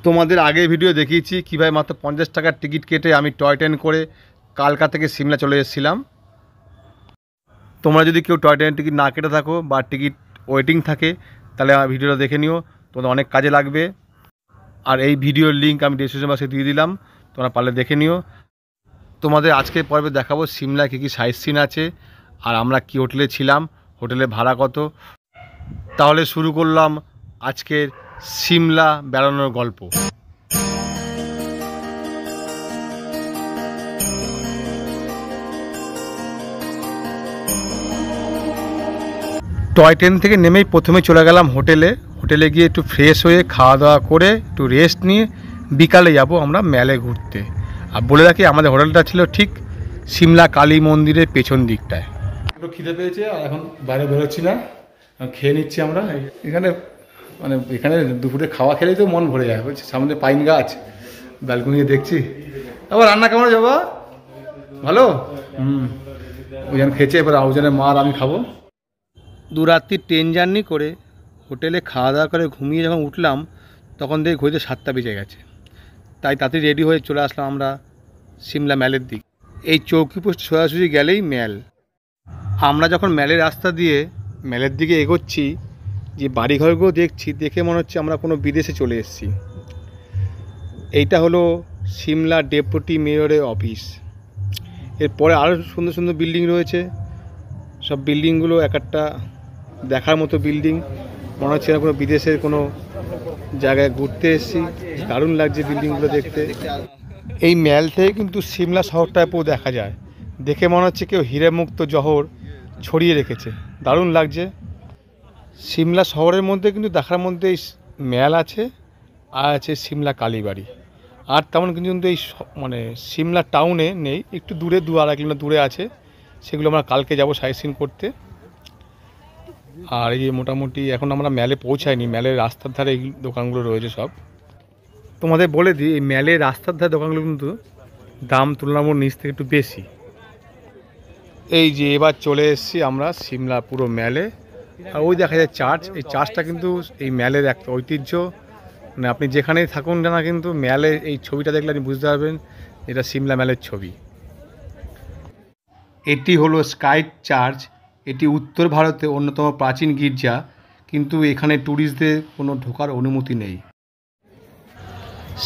তোমাদের আগের ভিডিও দেখিয়েছি কীভাবে মাত্র 50 টাকার টিকিট কেটে আমি টয় ট্রেন করে কালকা থেকে সিমলা চলে এসেছিলাম। তোমরা যদি কেউ টয় ট্রেনের টিকিট না কেটে থাকো বা টিকিট ওয়েটিং থাকে তাহলে আমার ভিডিওটা দেখে নিও, তোমাদের অনেক কাজে লাগবে। আর এই ভিডিওর লিঙ্ক আমি ডিসক্রিপশন বক্সে দিয়ে দিলাম, তোমরা পারলে দেখে নিও। তোমাদের আজকের পর্বে দেখাবো সিমলা কী কী সাইট সিন আছে আর আমরা কি হোটেলে ছিলাম, হোটেলের ভাড়া কত। তাহলে শুরু করলাম আজকের সিমলা বেড়ানোর গল্প। টয় ট্রেন থেকে নেমেই প্রথমে চলে গেলাম হোটেলে গিয়ে একটু ফ্রেশ হয়ে খাওয়া দাওয়া করে একটু রেস্ট নিয়ে বিকালে যাব আমরা মেলে ঘুরতে। আর বলে রাখি আমাদের হোটেলটা ছিল ঠিক সিমলা কালী মন্দিরের পেছন দিকটায়। একটু খিদে পেয়েছে আর এখন বাইরে বেরোচ্ছি না, খেয়ে নিচ্ছি আমরা এখানে। এখানে দুপুরে খাওয়া খেলেই তো মন ভরে যায়, বলছি সামনে পাইন গাছ, ব্যালকনিতে দেখছি। আবার রান্না কেমন যাবা? ভালো। ওজন খেয়েছে, এবার ওজনের মা আর আমি খাবো। দু রাত্রি ট্রেন জার্নি করে হোটেলে খাওয়া দাওয়া করে ঘুমিয়ে যখন উঠলাম তখন দেখি ঘড়িতে 7টা বেজে গেছে। তাই তাতে রেডি হয়ে চলে আসলাম আমরা সিমলা ম্যালের দিক। এই চৌকি পোস্ট সোজাসুজি গেলেই ম্যাল। আমরা যখন ম্যালের রাস্তা দিয়ে ম্যালের দিকে এগোচ্ছি, যে বাড়িঘরগুলো দেখছি দেখে মনে হচ্ছে আমরা কোনো বিদেশে চলে এসেছি। এইটা হলো সিমলা ডেপুটি মেয়রের অফিস। এরপরে আরও সুন্দর সুন্দর বিল্ডিং রয়েছে, সব বিল্ডিংগুলো এক একটা দেখার মতো বিল্ডিং, মনে হচ্ছে না কোনো বিদেশের কোনো জায়গায় ঘুরতে এসেছি। দারুণ লাগছে বিল্ডিংগুলো দেখতে। এই ম্যাল থেকে কিন্তু সিমলা শহরটা পুরো দেখা যায়, দেখে মনে হচ্ছে কেউ হীরেমুক্ত জহর ছড়িয়ে রেখেছে, দারুণ লাগছে। সিমলা শহরের মধ্যে কিন্তু দেখার মধ্যে এই ম্যাল আছে আর আছে সিমলা কালীবাড়ি। আর তেমন কিন্তু এই সিমলা টাউনে নেই, একটু দূরে 2-2.5 কিলোমিটার দূরে আছে। সেগুলো আমরা কালকে যাব সাইট সিন করতে। আর এই যে মোটামুটি এখন আমরা ম্যালে পৌঁছাইনি, ম্যালের রাস্তার ধারে এই দোকানগুলো রয়েছে সব। তোমাদের বলে দিই, এই ম্যালের রাস্তার ধারে দোকানগুলো কিন্তু দাম তুলনামূলক নিচ থেকে একটু বেশি। এই যে এবার চলে এসেছি আমরা সিমলা পুরো ম্যালে। আর ওই দেখা যায় চার্চ, এই চার্চটা কিন্তু এই ম্যালের একটা ঐতিহ্য। আপনি যেখানেই থাকুন না কিন্তু ম্যালে এই ছবিটা দেখলে আপনি বুঝতে পারবেন এটা সিমলা ম্যালের ছবি। এটি হলো স্কাই চার্চ। এটি উত্তর ভারতে অন্যতম প্রাচীন গির্জা, কিন্তু এখানে ট্যুরিস্টদের কোনো ঢোকার অনুমতি নেই।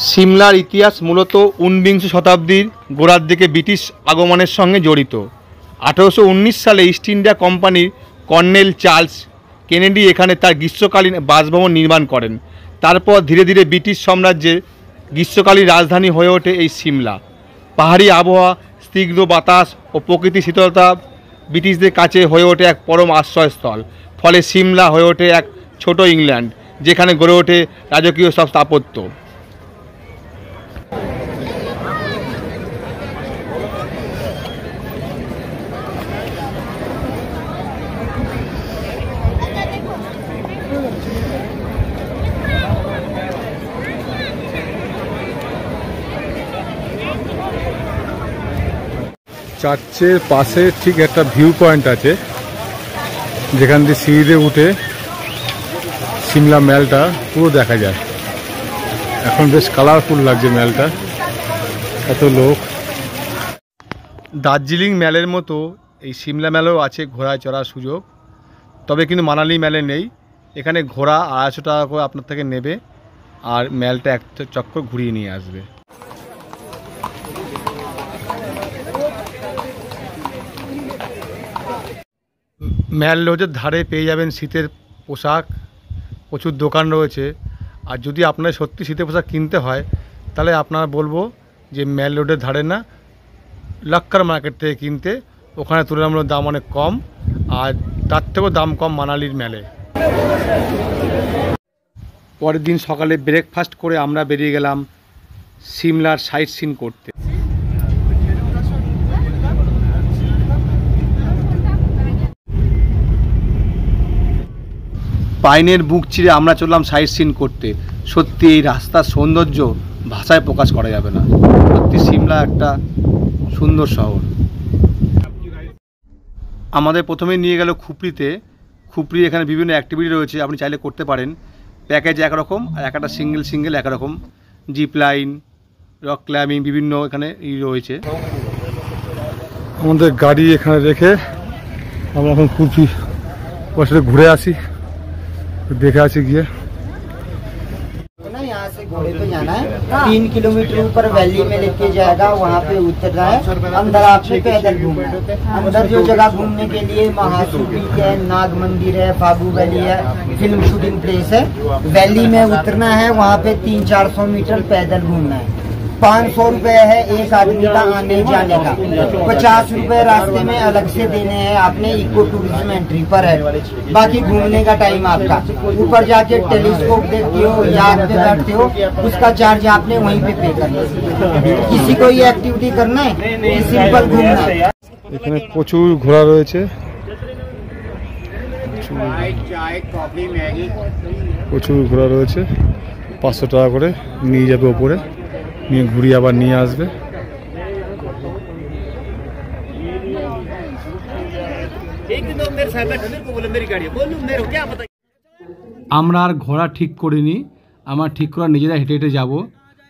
সিমলার ইতিহাস মূলত 19 শতাব্দীর গোড়ার দিকে ব্রিটিশ আগমনের সঙ্গে জড়িত। 1819 সালে ইস্ট ইন্ডিয়া কোম্পানির কর্নেল চার্লস কেনেডি এখানে তার গ্রীষ্মকালীন বাসভবন নির্মাণ করেন। তারপর ধীরে ধীরে ব্রিটিশ সাম্রাজ্যের গ্রীষ্মকালীন রাজধানী হয়ে ওঠে এই সিমলা। পাহাড়ি আবহাওয়া, স্নিগ্ধ বাতাস ও প্রকৃতির শীতলতা ব্রিটিশদের কাছে হয়ে ওঠে এক পরম আশ্রয়স্থল। ফলে সিমলা হয়ে ওঠে এক ছোট ইংল্যান্ড, যেখানে গড়ে ওঠে রাজকীয় সব স্থাপত্য। চার্চের পাশে ঠিক একটা ভিউ পয়েন্ট আছে, যেখান দিয়ে সিঁড়িতে উঠে সিমলা ম্যালটা পুরো দেখা যায়। এখন বেশ কালারফুল লাগছে ম্যালটা, এত লোক। দার্জিলিং ম্যালের মতো এই সিমলা ম্যালেও আছে ঘোড়ায় চড়ার সুযোগ, তবে কিন্তু মানালি ম্যালে নেই। এখানে ঘোড়া 250 টাকা করে আপনার থেকে নেবে আর ম্যালটা এক চক্কর ঘুরিয়ে নিয়ে আসবে। ম্যাল লজের ধারে পেয়ে যাবেন শীতের পোশাক, প্রচুর দোকান রয়েছে। আর যদি আপনার সত্যি শীতের পোশাক কিনতে হয় তাহলে আপনারা বলবো যে ম্যাল রোডের ধারে না, লক্কার মার্কেট থেকে কিনতে। ওখানে তুলনামূলক দাম অনেক কম, আর তার থেকেও দাম কম মানালির ম্যালে। পরের দিন সকালে ব্রেকফাস্ট করে আমরা বেরিয়ে গেলাম সিমলার সাইট সিন করতে। পাইনের বুক চিরে আমরা চললাম সাইট সিন করতে। সত্যি এই রাস্তার সৌন্দর্য ভাষায় প্রকাশ করা যাবে না। সত্যি সিমলা একটা সুন্দর শহর। আমাদের প্রথমে নিয়ে গেল খুপড়িতে। খুপড়ি এখানে বিভিন্ন অ্যাক্টিভিটি রয়েছে, আপনি চাইলে করতে পারেন। প্যাকেজ একরকম আর একটা সিঙ্গেল একরকম। জিপ লাইন, রক ক্লাইম্বিং বিভিন্ন এখানে রয়েছে। আমাদের গাড়ি এখানে রেখে আমরা এখন কুফরি বসে ঘুরে আসি, দেখে আসি গিয়ে। यहाँ से घोड़े पे जाना है, 3 किलोमीटर ऊपर वैली में लेके जाएगा, वहाँ पे उतरना है। अंदर आपने पैदल घूमना है। अंदर जो जगह घूमने के लिए महासू बीच है, नाग मंदिर है, फागू वैली है, फिल्म शूटिंग प्लेस है। वैली में उतरना है, वहाँ पे 300-400 मीटर पैदल घूमना है। 500 रुपए है एक आदमी का आने जाने का। 50 रुपए रास्ते में अलग से देने हैं आपने, इको टूरिज्म एंट्री पर है। बाकी घूमने का टाइम आपका। ऊपर जाके टेलीस्कोप देखते हो, याद पे बैठते हो, उसका चार्ज आपने वहीं पे पे करना है। किसी को ये एक्टिविटी करना है, सिंपल घूमना है। এখানে প্রচুর ঘোড়া রয়েছে, প্রচুর ঘোড়া রয়েছে। 500 টাকা করে নিয়ে যাবে ওপরে, নিয়ে ঘুরিয়ে আবার নিয়ে আসবে। আমরা আর ঘোড়া ঠিক করিনি, আমার ঠিক করা নিজেরা হেঁটে হেঁটে যাবো।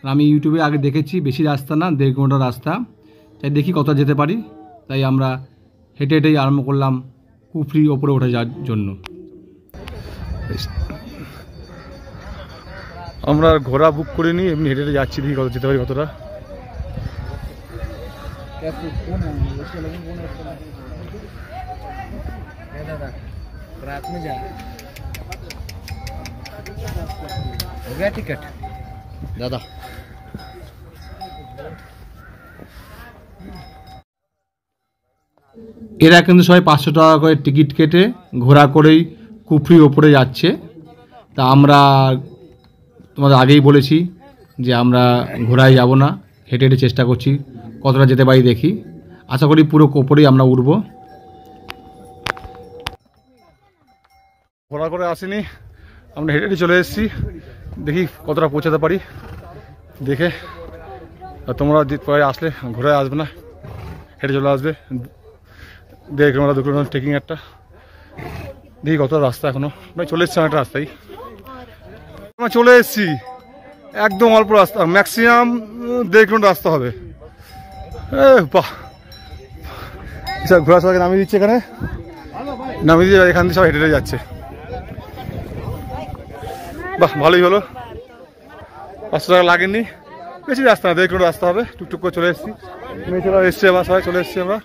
আমি ইউটিউবে আগে দেখেছি বেশি রাস্তা না, 1.5 ঘন্টা রাস্তা, তাই দেখি কত যেতে পারি। তাই আমরা হেঁটে হেঁটেই আরম্ভ করলাম কুফরি ওপরে উঠে যাওয়ার জন্য। আমরা ঘোড়া বুক করিনি, এমনি হেঁটে হেঁটে যাচ্ছি, দেখি কত যেতে পারি কতটা। টিকিট দাদা এরা কিন্তু সবাই 500 টাকা করে টিকিট কেটে ঘোড়া করেই কুফরি ওপরে যাচ্ছে। তা আমরা তোমাদের আগেই বলেছি যে আমরা ঘোড়ায় যাব না, হেঁটে হেঁটে চেষ্টা করছি কতটা যেতে পারি দেখি। আশা করি পুরো ওপরেই আমরা উঠবো। ঘোড়া করে আসিনি, আমরা হেঁটে হেঁটে চলে এসেছি, দেখি কতটা পৌঁছাতে পারি দেখে। আর তোমরা পরে আসলে ঘোড়ায় আসবে না, হেঁটে চলে আসবে। 1.5 ঘন্টা 2 ঘন্টা ট্রেকিং একটা, দেখি কতটা রাস্তা এখনো। ভাই চলে এসছি অনেকটা রাস্তায়, আমরা চলে এসেছি, একদম অল্প রাস্তা, ম্যাক্সিমাম 1.5 ঘন্টা রাস্তা হবে। বাহ, সব ঘোড়া সবাইকে নামিয়ে দিচ্ছে, এখানে নামিয়ে দিয়ে এখান দিয়ে সব হেঁটে হেঁটে যাচ্ছে। বাহ, ভালোই হলো, 500 টাকা লাগেনি, বেশি রাস্তা না, 1.5 ঘন্টা রাস্তা হবে। টুকটুক করে চলে এসেছি, মেয়ে চলে এসছি, আবার সবাই চলে এসেছি আমরা,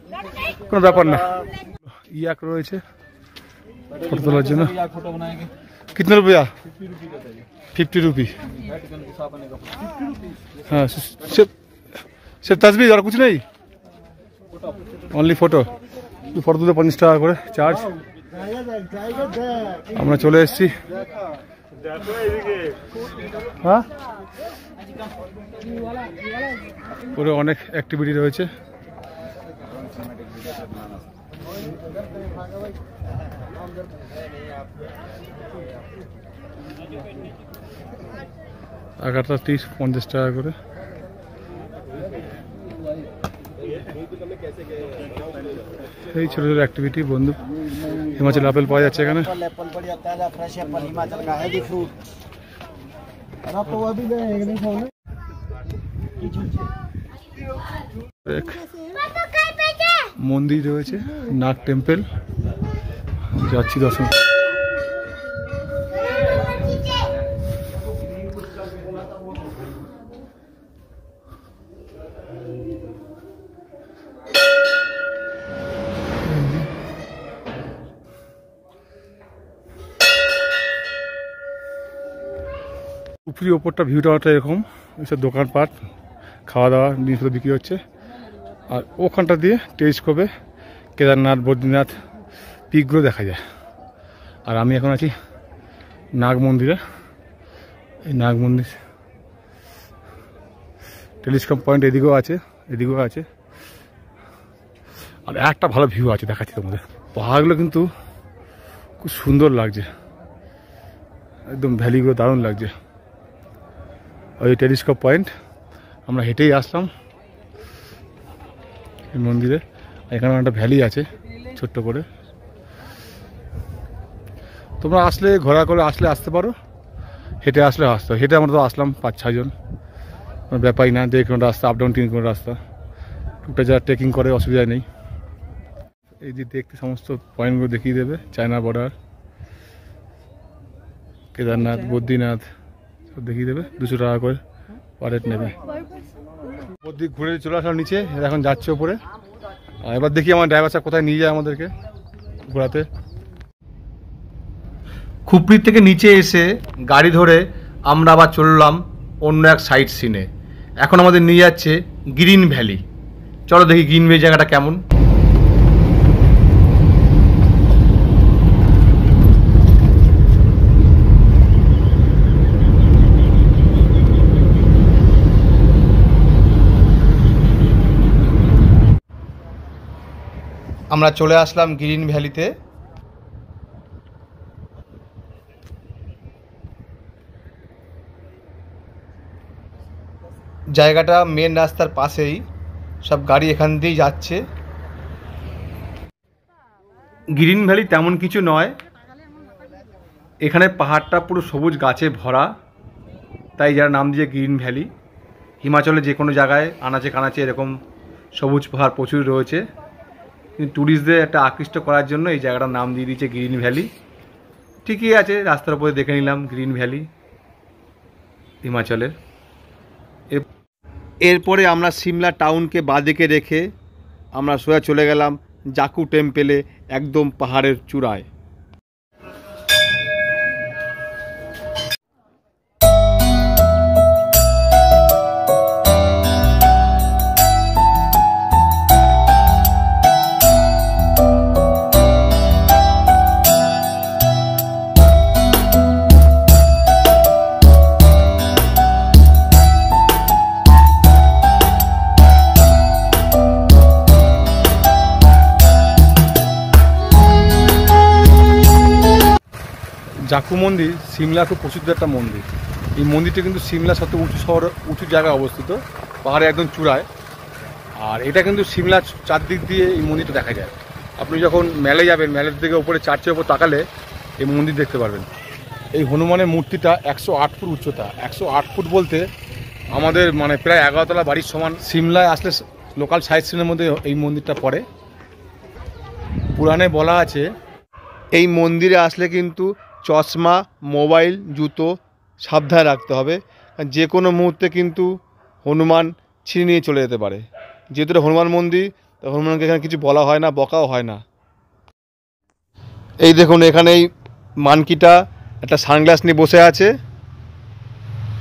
কোনো ব্যাপার না। ইয়াক রয়েছে ফটো তোলার জন্য। कितने रुपया? 50 रुपी। हाँ, सिर्फ तस्वीर और कुछ नहीं, ओनली फोटो। ফটো তুলতে 50 টাকা করে চার্জ। আমরা চলে এসেছি। হ্যাঁ, পুরো অনেক অ্যাক্টিভিটি রয়েছে। আগারটা 30-50 টাকা করে। এই ছোট ছোট অ্যাক্টিভিটি বন্ধু। হিমাচল আপেল পাওয়া যাচ্ছে এখানে। মন্দির রয়েছে, নাগ টেম্পল, যাচ্ছি দর্শন। কুফরি ওপরটা ভিউটা এরকম, এসব দোকানপাট, খাওয়া দাওয়া জিনিসপত্র বিক্রি হচ্ছে। আর ওখানটা দিয়ে টেলিস্কোপে কেদারনাথ, বদ্রীনাথ পিকগুলো দেখা যায়। আর আমি এখন আছি নাগ মন্দিরে। এই নাগ মন্দির টেলিস্কোপ পয়েন্ট এদিকেও আছে, এদিকেও আছে। আর একটা ভালো ভিউ আছে, দেখাচ্ছি তোমাদের। পাহাড়গুলো কিন্তু খুব সুন্দর লাগছে, একদম ভ্যালিগুলো দারুণ লাগছে। ওই টেলিস্কোপ পয়েন্ট, আমরা হেঁটেই আসলাম এই মন্দিরে। এখানে একটা ভ্যালি আছে ছোট্ট করে। তোমরা আসলে ঘোরা করে আসলে আসতে পারো, হেঁটে আসলে আসতে। হেঁটে আমরা তো আসলাম 5-6 জন, কোনো ব্যাপারই না, দেখে কোনো রাস্তা আপ ডাউন কোনো রাস্তা, টুকটা যারা ট্রেকিং করে অসুবিধা নেই। এই যে দেখতে সমস্ত পয়েন্টগুলো দেখিয়ে দেবে, চায়না বর্ডার, কেদারনাথ, বদ্রীনাথ সব দেখিয়ে দেবে। 200 টাকা করে পার হেড নেবে। ওপর দিক ঘুরে চলে আসলাম নিচে, এখন যাচ্ছে ওপরে। এবার দেখি আমার ড্রাইভার সাহেব কোথায় নিয়ে যায় আমাদেরকে ঘোরাতে। খুপড়ি থেকে নিচে এসে গাড়ি ধরে আমরা আবার চললাম অন্য এক সাইট সিনে। এখন আমাদের নিয়ে যাচ্ছে গ্রিন ভ্যালি। চলো দেখি গ্রিন ভ্যালি জায়গাটা কেমন। আমরা চলে আসলাম গ্রিন ভ্যালিতে। জায়গাটা মেন রাস্তার পাশেই, সব গাড়ি এখান দিয়েই যাচ্ছে। গ্রিন ভ্যালি তেমন কিছু নয়, এখানে পাহাড়টা পুরো সবুজ গাছে ভরা, তাই যার নাম দিয়ে গ্রিন ভ্যালি। হিমাচলে যে কোনো জায়গায় আনাচে কানাচে এরকম সবুজ পাহাড় প্রচুর রয়েছে, কিন্তু ট্যুরিস্টদের একটা আকৃষ্ট করার জন্য এই জায়গাটার নাম দিয়ে দিয়েছে গ্রিন ভ্যালি। ঠিকই আছে, রাস্তার উপরে দেখে নিলাম গ্রিন ভ্যালি হিমাচলের। এরপরে আমরা সিমলা টাউনকে বাঁদিকে রেখে আমরা সোজা চলে গেলাম জাকু টেম্পেলে, একদম পাহাড়ের চূড়ায়। জাকু মন্দির সিমলা খুব প্রসিদ্ধ একটা মন্দির। এই মন্দিরটা কিন্তু সিমলা সবচেয়ে উঁচু শহর, উঁচু জায়গায় অবস্থিত, পাহাড়ে একদম চূড়ায়। আর এটা কিন্তু সিমলা চারদিক দিয়ে এই মন্দিরটা দেখা যায়। আপনি যখন মেলে যাবেন, মেলের দিকে উপরে চার্চের উপর তাকালে এই মন্দির দেখতে পারবেন। এই হনুমানের মূর্তিটা 108 ফুট উচ্চতা। 108 ফুট বলতে আমাদের মানে প্রায় 11 তলা বাড়ির সমান। সিমলায় আসলে লোকাল সাইট সিনের মধ্যে এই মন্দিরটা পড়ে। পুরাণে বলা আছে এই মন্দিরে আসলে কিন্তু চশমা, মোবাইল, জুতো সাবধানে রাখতে হবে, যে কোনো মুহূর্তে কিন্তু হনুমান ছিনিয়ে নিয়ে চলে যেতে পারে। যেহেতু এটা হনুমান মন্দির, তো হনুমানকে এখানে কিছু বলা হয় না, বকাও হয় না। এই দেখুন এখানে এই মানকিটা একটা সানগ্লাস নিয়ে বসে আছে,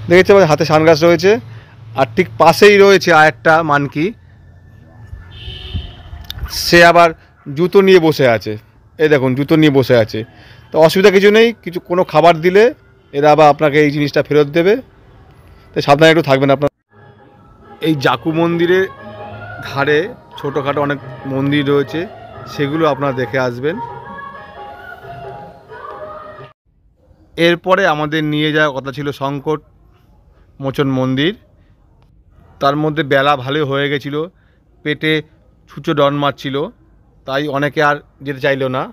দেখেছে হাতে সানগ্লাস রয়েছে। আর ঠিক পাশেই রয়েছে আর একটা মানকি, সে আবার জুতো নিয়ে বসে আছে। এই দেখুন জুতো নিয়ে বসে আছে। তো অসুবিধা কিছু নেই, কিছু কোনো খাবার দিলে এরা আবার আপনাকে এই জিনিসটা ফেরত দেবে, তো সাবধানে একটু থাকবেন আপনার। এই জাকু মন্দিরের ধারে ছোটোখাটো অনেক মন্দির রয়েছে, সেগুলো আপনারা দেখে আসবেন। এরপরে আমাদের নিয়ে যাওয়ার কথা ছিল সংকট মোচন মন্দির। তার মধ্যে বেলা ভালোই হয়ে গেছিলো, পেটে ছুঁচো ডন মারছিল, তাই অনেকে আর যেতে চাইলো না।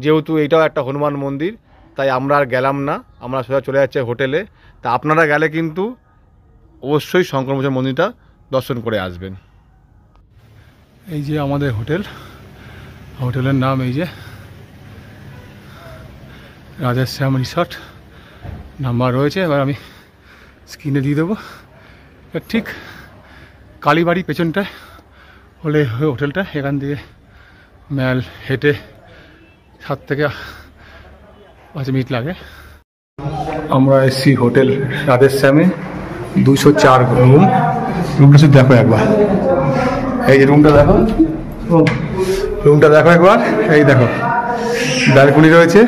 যেহেতু এইটাও একটা হনুমান মন্দির, তাই আমরা আর গেলাম না, আমরা সোজা চলে যাচ্ছি হোটেলে। তা আপনারা গেলে কিন্তু অবশ্যই শঙ্করমোচন মন্দিরটা দর্শন করে আসবেন। এই যে আমাদের হোটেল, হোটেলের নাম এই যে রাধেশ্যাম রিসর্ট, নাম্বার রয়েছে, এবার আমি স্ক্রিনে দিয়ে দেবো। ঠিক কালীবাড়ি পেছনটায় হলে হোটেলটা, এখান থেকে ম্যাল হেঁটে 7 থেকে 5 মিনিট লাগে। আমরা এসছি হোটেল রাধেশ্যামে, 204 রুম। রুমটা শুধু দেখো একবার, এই যে রুমটা দেখো, রুমটা দেখো একবার, এই দেখো ব্যালকনি রয়েছে।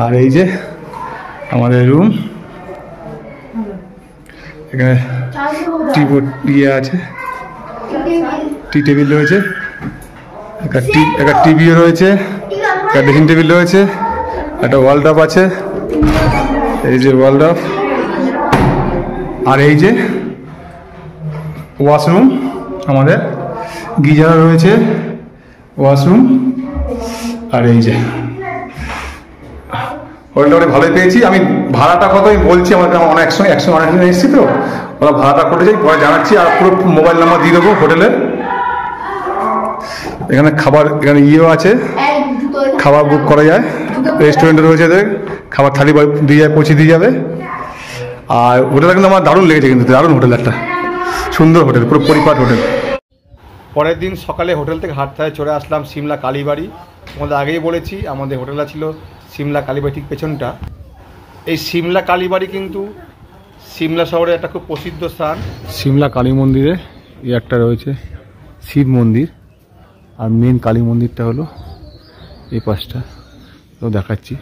আর এই যে আমাদের রুম, এখানে টিবোর্ড দিয়ে আছে, টি টেবিল রয়েছে, একটা টিভিও রয়েছে, একটা ড্রেসিং টেবিল রয়েছে, একটা ওয়ালড্রপ আছে, এই যে ওয়ালড্রপ। আর এই যে ওয়াশরুম, আমাদের গিজার রয়েছে, ওয়াশরুম। আর এই যে হোটেলটা অনেক ভালোই পেয়েছি। আমি ভাড়াটা কত আমি বলছি, আমাদের অনেক সময় অনেক দিন এসেছি তো, ওরা ভাড়াটা করে যাই, পরে জানাচ্ছি। আর পুরো মোবাইল নাম্বার দিয়ে দেবো হোটেলের। এখানে খাবার, এখানে ইয়েও আছে, খাবার বুক করা যায়, রেস্টুরেন্টে রয়েছে, খাবার থালি দিয়ে যায়, পৌঁছে দিয়ে যাবে। আর হোটেলটা কিন্তু আমার দারুণ লেগেছে, কিন্তু দারুণ হোটেল, একটা সুন্দর হোটেল, পুরো পরিপাট হোটেল। পরের দিন সকালে হোটেল থেকে হাঁটতে চলে আসলাম সিমলা কালীবাড়ি। তোমাদের আগেই বলেছি আমাদের হোটেলটা ছিল সিমলা কালীবাড়ি ঠিক পেছনটা। এই সিমলা কালীবাড়ি কিন্তু সিমলা শহরে একটা খুব প্রসিদ্ধ স্থান। সিমলা কালী মন্দিরে এই একটা রয়েছে শিব মন্দির, আর মেন কালী মন্দিরটা হলো এই পাশটা, তো দেখাচ্ছি।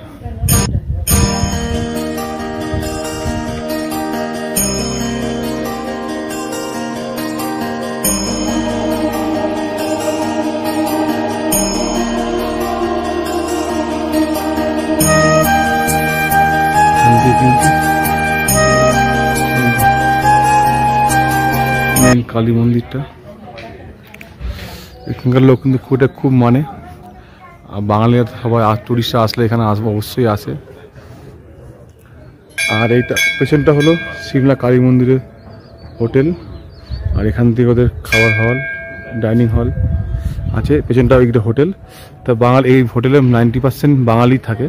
মেন কালী মন্দিরটা, এখানকার লোক কিন্তু খুব মানে, আর বাঙালিরা সবাই টুরিস্টরা আসলে এখানে আসবে, অবশ্যই আসে। আর এইটা পেছনটা হলো সিমলা কালী মন্দিরের হোটেল, আর এখান থেকে ওদের খাবার হল, ডাইনিং হল আছে, পেছনটা একটা হোটেল। তা এই হোটেলে 90% বাঙালি থাকে।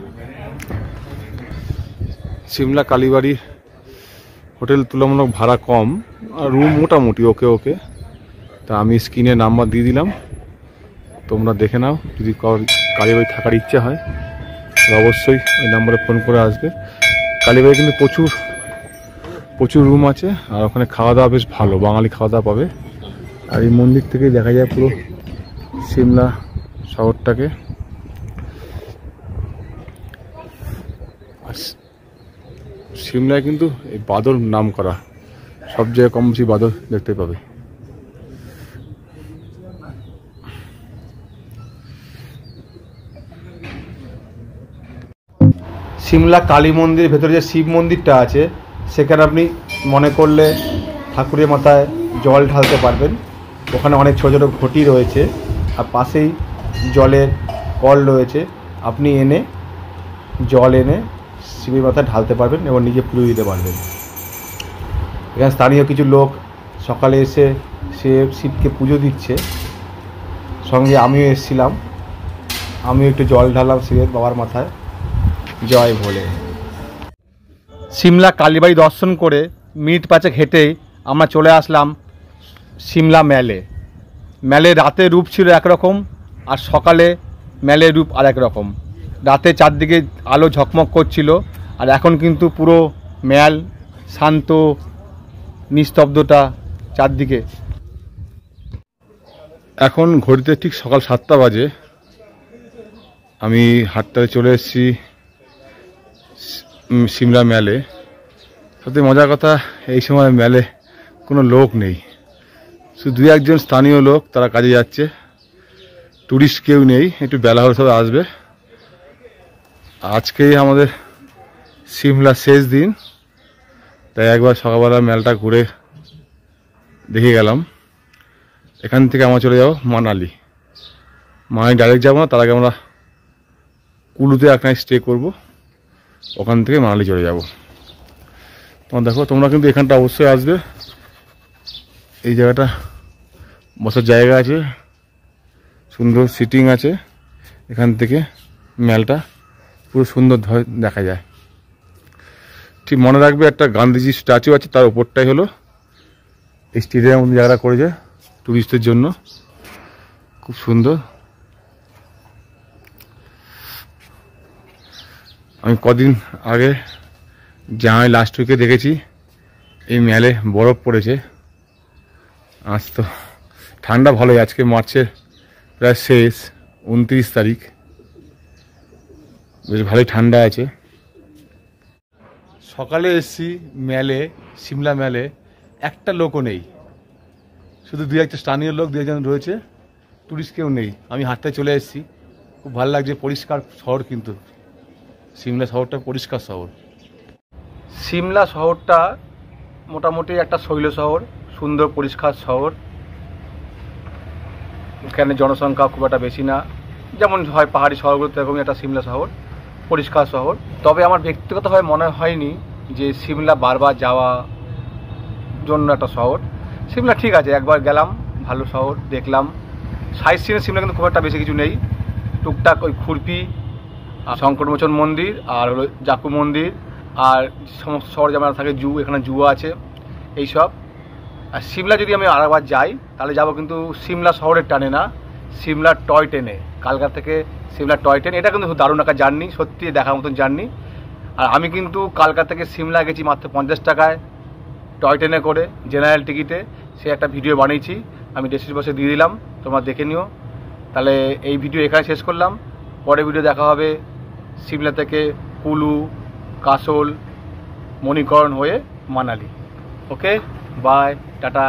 সিমলা কালীবাড়ি হোটেল তুলনামূলক ভাড়া কম, আর রুম মোটামুটি ওকে। তা আমি স্ক্রিনে নাম্বার দিয়ে দিলাম, তোমরা দেখে নাও। যদি কালীবাড়ি থাকার ইচ্ছা হয় তো অবশ্যই ওই নাম্বারে ফোন করে আসবে। কালীবাড়ি কিন্তু প্রচুর রুম আছে, আর ওখানে খাওয়া দাওয়া বেশ ভালো, বাঙালি খাওয়া দাওয়া পাবে। আর এই মন্দির থেকে দেখা যায় পুরো সিমলা শহরটাকে। সিমলায় কিন্তু এই বাদর নাম করা, সব জায়গায় কম বেশি বাদর দেখতে পাবে। সিমলা কালী মন্দিরের ভেতরে যে শিব মন্দিরটা আছে, সেখানে আপনি মনে করলে ঠাকুরের মাথায় জল ঢালতে পারবেন। ওখানে অনেক ছোটো ছোটো ঘটি রয়েছে, আর পাশেই জলের কল রয়েছে, আপনি জল এনে শিবের মাথায় ঢালতে পারবেন এবং নিজে পুজো দিতে পারবেন। এখানে স্থানীয় কিছু লোক সকালে এসে শিবকে পুজো দিচ্ছে, সঙ্গে আমিও এসেছিলাম, আমিও একটু জল ঢাললাম শিবের বাবার মাথায়, জয় ভোলে। সিমলা কালীবাড়ি দর্শন করে মিনিট 5 হেঁটেই আমরা চলে আসলাম সিমলা ম্যালে রাতে রূপ ছিল একরকম, আর সকালে ম্যালের রূপ আর এক রকম। রাতে চারদিকে আলো ঝকমক করছিল, আর এখন কিন্তু পুরো ম্যাল শান্ত, নিস্তব্ধতা চারদিকে। এখন ঘড়িতে ঠিক সকাল 7টা বাজে। আমি হাঁটতে চলে এসেছি সিমলা ম্যালে। সত্যি মজার কথা, এই সময় ম্যালে কোনো লোক নেই, শুধু 2-1জন স্থানীয় লোক, তারা কাজে যাচ্ছে, টুরিস্ট কেউ নেই। একটু বেলা হলে সব আসবে। আজকেই আমাদের সিমলা শেষ দিন, তাই একবার সকালবেলা ম্যালটা ঘুরে দেখে গেলাম। এখান থেকে আমরা চলে যাব মানালি ডাইরেক্ট যাবো না, তার আগে আমরা কুলুতে একখানে স্টে করব, ওখান থেকে মানালি চলে যাব। তোমরা দেখো, তোমরা কিন্তু এখানটা অবশ্যই আসবে। এই জায়গাটা বসার জায়গা আছে, সুন্দর সিটিং আছে, এখান থেকে ম্যালটা পুরো সুন্দর দেখা যায়। ঠিক মনে রাখবে, একটা গান্ধীজি স্ট্যাচু আছে, তার উপরটাই হলো এই স্টেডিয়াম জায়গাটা করেছে টুরিস্টদের জন্য, খুব সুন্দর। আমি কদিন আগে জানুয়ারি লাস্ট উইকে দেখেছি এই ম্যালে বরফ পড়েছে। আজ তো ঠান্ডা ভালোই, আজকে মার্চের প্রায় শেষ, 29 তারিখ, বেশ ভালোই ঠান্ডা আছে। সকালে এসছি সিমলা ম্যালে, একটা লোকও নেই, শুধু 2-1 স্থানীয় লোক, 2-1জন রয়েছে, টুরিস্ট কেউ নেই। আমি হাঁটতে চলে এসেছি, খুব ভালো লাগছে, পরিষ্কার শহর, কিন্তু সিমলা শহরটা পরিষ্কার শহর। সিমলা শহরটা মোটামুটি একটা শৈল শহর, সুন্দর পরিষ্কার শহর। এখানে জনসংখ্যা খুব একটা বেশি না, যেমন হয় পাহাড়ি শহরগুলোতে, এরকমই একটা সিমলা শহর। পরিষ্কার শহর। তবে আমার ব্যক্তিগতভাবে মনে হয়নি যে সিমলা বারবার যাওয়া জন্য একটা শহর। সিমলা ঠিক আছে, একবার গেলাম, ভালো শহর দেখলাম। সাইট সিনে সিমলা কিন্তু খুব একটা বেশি কিছু নেই, টুকটাক ওই খুরপি, শঙ্করমোচন মন্দির, আর হলো জাকু মন্দির, আর সমস্ত শহর যেমন থাকে জু, এখানে জুও আছে এইসব। আর সিমলা যদি আমি আরেকবার যাই তাহলে যাব কিন্তু সিমলা শহরের টানে না, সিমলার টয় ট্রেনে। কালকা থেকে সিমলা টয় ট্রেন, এটা কিন্তু দারুণ একটা জার্নি, সত্যি দেখার মতন জার্নি। আর আমি কিন্তু কালকা থেকে সিমলা গেছি মাত্র 50 টাকায় টয় ট্রেনে করে, জেনারেল টিকিটে। সে একটা ভিডিও বানিয়েছি, আমি ডেসক্রিপশন বক্সে দিয়ে দিলাম, তোমরা দেখে নিও। তাহলে এই ভিডিও এখানে শেষ করলাম, পরে ভিডিও দেখা হবে সিমলা থেকে কুলু, কাসোল, মণিকরণ হয়ে মানালি। ওকে, বাই, টাটা।